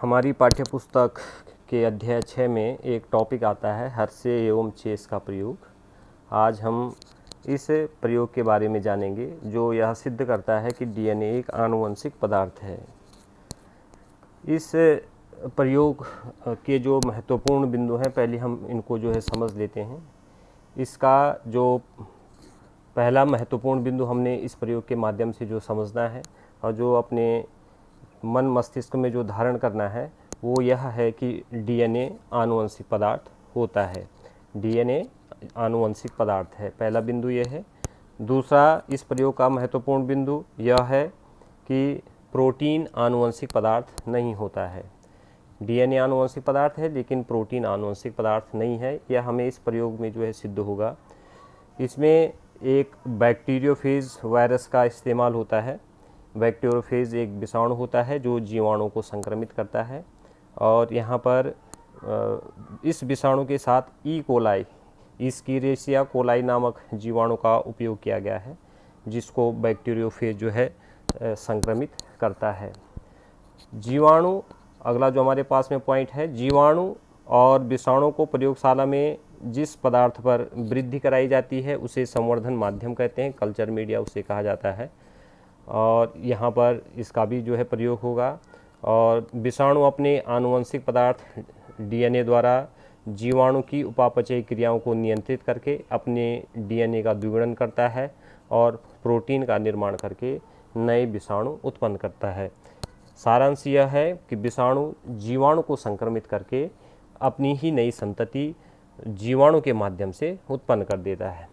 हमारी पाठ्यपुस्तक के अध्याय 6 में एक टॉपिक आता है हर्षे एवं चेस का प्रयोग। आज हम इस प्रयोग के बारे में जानेंगे जो यह सिद्ध करता है कि डीएनए एक आनुवंशिक पदार्थ है। इस प्रयोग के जो महत्वपूर्ण बिंदु हैं पहले हम इनको जो है समझ लेते हैं। इसका जो पहला महत्वपूर्ण बिंदु हमने इस प्रयोग के माध्यम से जो समझना है और जो अपने मन मस्तिष्क में जो धारण करना है वो यह है कि डीएनए आनुवंशिक पदार्थ होता है। डीएनए आनुवंशिक पदार्थ है, पहला बिंदु यह है। दूसरा इस प्रयोग का महत्वपूर्ण बिंदु यह है कि प्रोटीन आनुवंशिक पदार्थ नहीं होता है। डीएनए आनुवंशिक पदार्थ है लेकिन प्रोटीन आनुवंशिक पदार्थ नहीं है, यह हमें इस प्रयोग में जो है सिद्ध होगा। इसमें एक बैक्टीरियोफेज वायरस का इस्तेमाल होता है। बैक्टीरियोफेज एक विषाणु होता है जो जीवाणु को संक्रमित करता है और यहाँ पर इस विषाणु के साथ ई कोलाई, इस्कीरेशिया कोलाई नामक जीवाणु का उपयोग किया गया है जिसको बैक्टीरियोफेज जो है संक्रमित करता है। जीवाणु, अगला जो हमारे पास में पॉइंट है, जीवाणु और विषाणु को प्रयोगशाला में जिस पदार्थ पर वृद्धि कराई जाती है उसे संवर्धन माध्यम कहते हैं, कल्चर मीडिया उसे कहा जाता है और यहाँ पर इसका भी जो है प्रयोग होगा। और विषाणु अपने आनुवंशिक पदार्थ डीएनए द्वारा जीवाणु की उपापचयी क्रियाओं को नियंत्रित करके अपने डीएनए का द्विगुणन करता है और प्रोटीन का निर्माण करके नए विषाणु उत्पन्न करता है। सारांश यह है कि विषाणु जीवाणु को संक्रमित करके अपनी ही नई संतति जीवाणु के माध्यम से उत्पन्न कर देता है।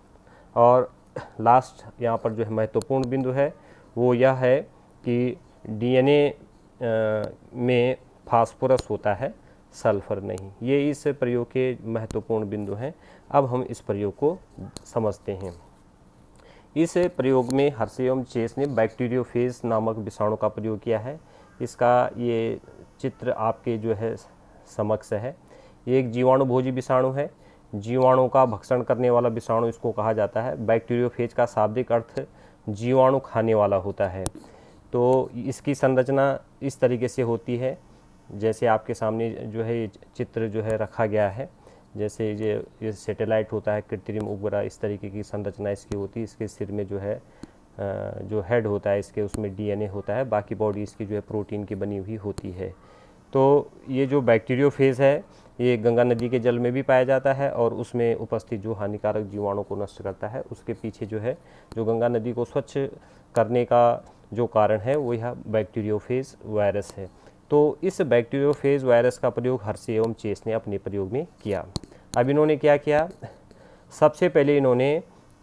और लास्ट यहाँ पर जो है महत्वपूर्ण बिंदु है वो यह है कि डीएनए में फास्फोरस होता है, सल्फर नहीं। ये इस प्रयोग के महत्वपूर्ण बिंदु हैं। अब हम इस प्रयोग को समझते हैं। इस प्रयोग में हर्षे एवं चेस ने बैक्टीरियोफेज नामक विषाणु का प्रयोग किया है। इसका ये चित्र आपके जो है समक्ष है। ये एक जीवाणुभोजी विषाणु है, जीवाणु का भक्षण करने वाला विषाणु इसको कहा जाता है। बैक्टीरियोफेज का शाब्दिक अर्थ जीवाणु खाने वाला होता है। तो इसकी संरचना इस तरीके से होती है जैसे आपके सामने जो है ये चित्र जो है रखा गया है। जैसे ये सैटेलाइट होता है, कृत्रिम उपग्रह, इस तरीके की संरचना इसकी होती है। इसके सिर में जो है जो हेड होता है इसके, उसमें डीएनए होता है, बाकी बॉडी इसकी जो है प्रोटीन की बनी हुई होती है। तो ये जो बैक्टीरियोफेज है ये गंगा नदी के जल में भी पाया जाता है और उसमें उपस्थित जो हानिकारक जीवाणु को नष्ट करता है। उसके पीछे जो है जो गंगा नदी को स्वच्छ करने का जो कारण है वो यह बैक्टीरियोफेज वायरस है। तो इस बैक्टीरियोफेज वायरस का प्रयोग हर्षे एवं चेस ने अपने प्रयोग में किया। अब इन्होंने क्या किया, सबसे पहले इन्होंने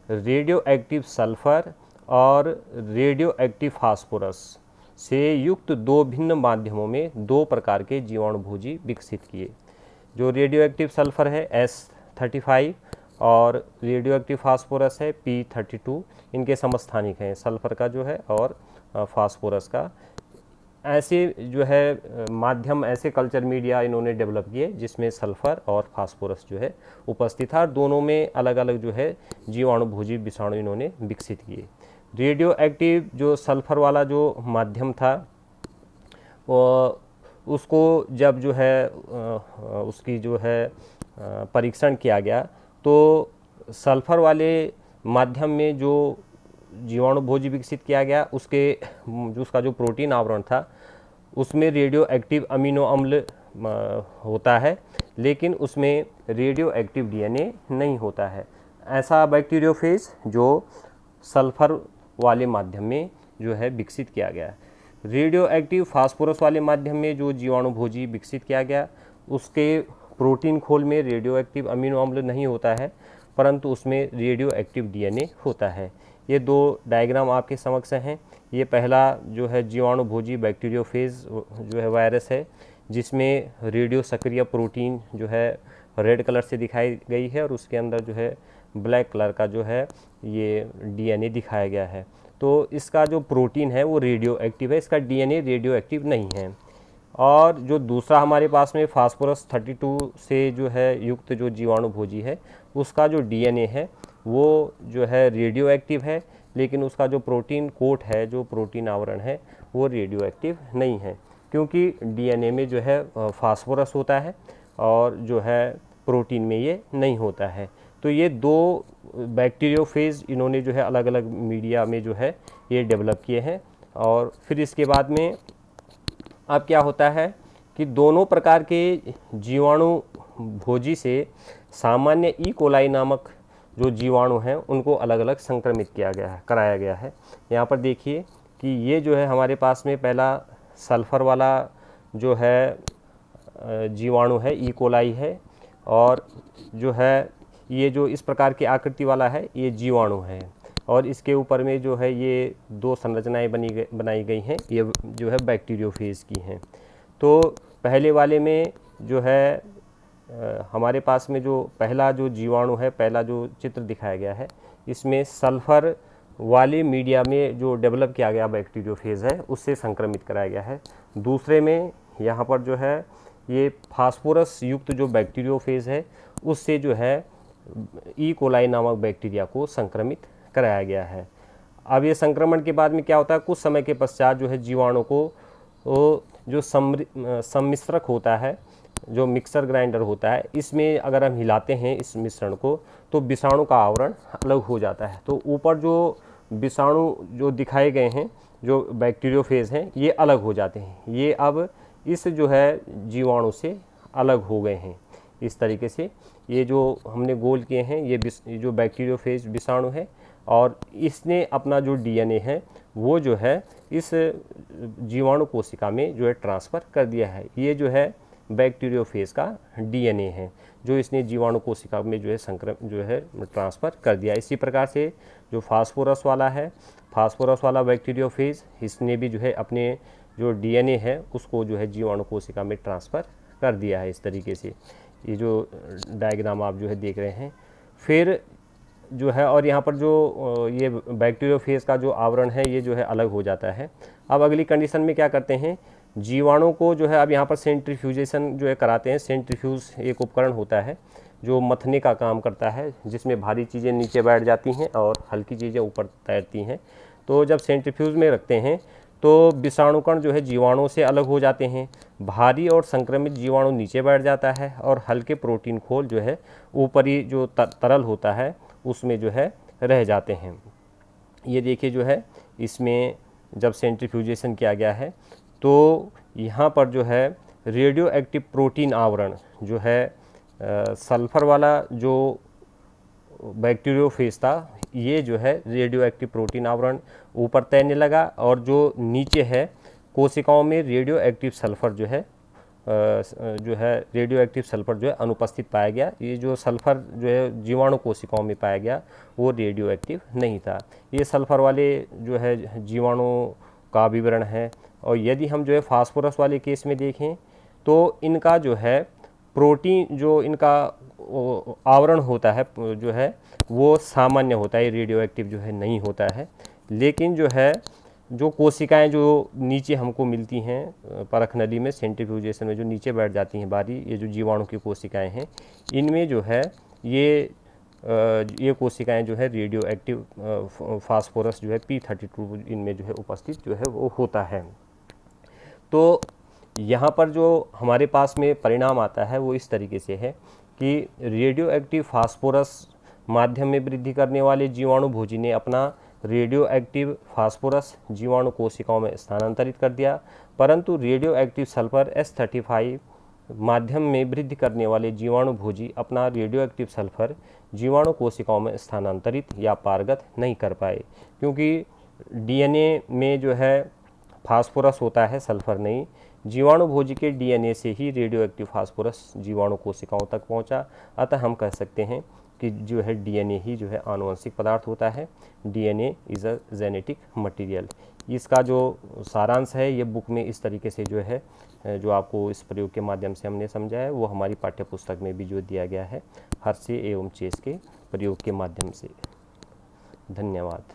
रेडियो एक्टिव सल्फर और रेडियो एक्टिव फास्फोरस से युक्त दो भिन्न माध्यमों में दो प्रकार के जीवाणुभोजी विकसित किए। जो रेडियो एक्टिव सल्फर है S35 और रेडियो एक्टिव फास्फोरस है P32, इनके समस्थानिक हैं, सल्फर का जो है और फास्फोरस का। ऐसे जो है माध्यम, ऐसे कल्चर मीडिया इन्होंने डेवलप किए जिसमें सल्फर और फास्फोरस जो है उपस्थित था। दोनों में अलग अलग जो है जीवाणुभोजी विषाणु इन्होंने विकसित किए। रेडियो एक्टिव जो सल्फर वाला जो माध्यम था वो उसको जब जो है उसकी जो है परीक्षण किया गया तो सल्फर वाले माध्यम में जो जीवाणुभोजी विकसित किया गया उसका जो प्रोटीन आवरण था उसमें रेडियो एक्टिव अमीनो अम्ल होता है लेकिन उसमें रेडियो एक्टिव डीएनए नहीं होता है। ऐसा बैक्टीरियोफेज जो सल्फर वाले माध्यम में जो है विकसित किया गया। रेडियो एक्टिव फास्फोरस वाले माध्यम में जो जीवाणुभोजी विकसित किया गया उसके प्रोटीन खोल में रेडियो एक्टिव अमीनो अम्ल नहीं होता है परंतु उसमें रेडियो एक्टिव डीएनए होता है। ये दो डायग्राम आपके समक्ष हैं। ये पहला जो है जीवाणुभोजी बैक्टीरियोफेज जो है वायरस है जिसमें रेडियो सक्रिय प्रोटीन जो है रेड कलर से दिखाई गई है और उसके अंदर जो है ब्लैक कलर का जो है ये डीएनए दिखाया गया है। तो इसका जो प्रोटीन है वो रेडियो एक्टिव है, इसका डीएनए रेडियो एक्टिव नहीं है। और जो दूसरा हमारे पास में फास्फोरस 32 से जो है युक्त जो जीवाणुभोजी है उसका जो डीएनए है वो जो है रेडियो एक्टिव है लेकिन उसका जो प्रोटीन कोट है, जो प्रोटीन आवरण है वो रेडियो एक्टिव नहीं है। क्योंकि डीएनए में जो है फास्फोरस होता है और जो है प्रोटीन में ये नहीं होता है। तो ये दो बैक्टीरियोफेज इन्होंने जो है अलग अलग मीडिया में जो है ये डेवलप किए हैं। और फिर इसके बाद में अब क्या होता है कि दोनों प्रकार के जीवाणु भोजी से सामान्य ई कोलाई नामक जो जीवाणु हैं उनको अलग अलग संक्रमित किया गया है, कराया गया है। यहाँ पर देखिए कि ये जो है हमारे पास में पहला सल्फ़र वाला जो है जीवाणु है, ई कोलाई है, और जो है ये जो इस प्रकार की आकृति वाला है ये जीवाणु है, और इसके ऊपर में जो है ये दो संरचनाएं बनाई गई हैं, ये जो है बैक्टीरियोफेज की हैं। तो पहले वाले में जो है हमारे पास में जो पहला जो जीवाणु है, पहला जो चित्र दिखाया गया है, इसमें सल्फ़र वाले मीडिया में जो डेवलप किया गया बैक्टीरियोफेज है उससे संक्रमित कराया गया है। दूसरे में यहाँ पर जो है ये फास्फोरस युक्त जो बैक्टीरियोफेज है उससे जो है ई कोलाई नामक बैक्टीरिया को संक्रमित कराया गया है। अब ये संक्रमण के बाद में क्या होता है, कुछ समय के पश्चात जो है जीवाणु को जो सम्मिश्रक होता है, जो मिक्सर ग्राइंडर होता है, इसमें अगर हम हिलाते हैं इस मिश्रण को तो विषाणु का आवरण अलग हो जाता है। तो ऊपर जो विषाणु जो दिखाए गए हैं जो बैक्टीरियोफेज हैं ये अलग हो जाते हैं, ये अब इस जो है जीवाणु से अलग हो गए हैं। इस तरीके से ये जो हमने गोल किए हैं ये जो बैक्टीरियोफेज विषाणु है, और इसने अपना जो डीएनए है वो जो है इस जीवाणु कोशिका में जो है ट्रांसफ़र कर दिया है। ये जो है बैक्टीरियोफेज का डीएनए है जो इसने जीवाणु कोशिका में जो है ट्रांसफ़र कर दिया। इसी प्रकार से जो फास्फोरस वाला है, फास्फोरस वाला बैक्टीरियोफेज, इसने भी जो है अपने जो डीएनए है उसको जो है जीवाणु कोशिका में ट्रांसफ़र कर दिया है। इस तरीके से ये जो डायग्राम आप जो है देख रहे हैं। फिर जो है और यहाँ पर जो ये बैक्टीरियोफेज का जो आवरण है ये जो है अलग हो जाता है। अब अगली कंडीशन में क्या करते हैं, जीवाणु को जो है अब यहाँ पर सेंट्रीफ्यूजेशन जो है कराते हैं। सेंट्रीफ्यूज एक उपकरण होता है जो मथने का काम करता है, जिसमें भारी चीज़ें नीचे बैठ जाती हैं और हल्की चीज़ें ऊपर तैरती हैं। तो जब सेंट्रीफ्यूज में रखते हैं तो विषाणुकण जो है जीवाणु से अलग हो जाते हैं, भारी और संक्रमित जीवाणु नीचे बैठ जाता है और हल्के प्रोटीन खोल जो है ऊपरी जो तरल होता है उसमें जो है रह जाते हैं। ये देखिए जो है इसमें जब सेंट्रीफ्यूजेशन किया गया है तो यहाँ पर जो है रेडियो एक्टिव प्रोटीन आवरण जो है सल्फ़र वाला जो बैक्टीरियोफेज था ये जो है रेडियो एक्टिव प्रोटीन आवरण ऊपर तैरने लगा, और जो नीचे है कोशिकाओं में रेडियो एक्टिव सल्फ़र जो है रेडियो एक्टिव सल्फ़र जो है अनुपस्थित पाया गया। ये जो सल्फ़र जो है जीवाणु कोशिकाओं में पाया गया वो रेडियो एक्टिव नहीं था। ये सल्फ़र वाले जो है जीवाणु का विवरण है। और यदि हम जो है फास्फोरस वाले केस में देखें तो इनका जो है प्रोटीन जो इनका आवरण होता है जो है वो सामान्य होता है, रेडियो एक्टिव जो है नहीं होता है। लेकिन जो है जो कोशिकाएं जो नीचे हमको मिलती हैं परख नली में सेंट्रीफ्यूजेशन में जो नीचे बैठ जाती हैं बारी, ये जो जीवाणु की कोशिकाएं हैं इनमें जो है ये कोशिकाएं जो है रेडियो एक्टिव फास्फोरस जो है P32 इनमें जो है उपस्थित जो है वो होता है। तो यहाँ पर जो हमारे पास में परिणाम आता है वो इस तरीके से है कि रेडियो एक्टिव फास्फोरस माध्यम में वृद्धि करने वाले जीवाणु भोजी ने अपना रेडियो एक्टिव फास्फोरस जीवाणु कोशिकाओं में स्थानांतरित कर दिया, परंतु रेडियो एक्टिव सल्फर S35 माध्यम में वृद्धि करने वाले जीवाणु भोजी अपना रेडियो एक्टिव सल्फर जीवाणु कोशिकाओं में स्थानांतरित या पारगत नहीं कर पाए, क्योंकि डीएनए में जो है फास्फोरस होता है, सल्फर नहीं। जीवाणु भोजी के डीएनए से ही रेडियो एक्टिव फास्फोरस जीवाणु कोशिकाओं तक पहुंचा। अतः हम कह सकते हैं कि जो है डीएनए ही जो है आनुवंशिक पदार्थ होता है। DNA is a genetic material. इसका जो सारांश है ये बुक में इस तरीके से जो है जो आपको इस प्रयोग के माध्यम से हमने समझा है वो हमारी पाठ्यपुस्तक में भी जो दिया गया है हर्शे एवं चेस के प्रयोग के माध्यम से। धन्यवाद।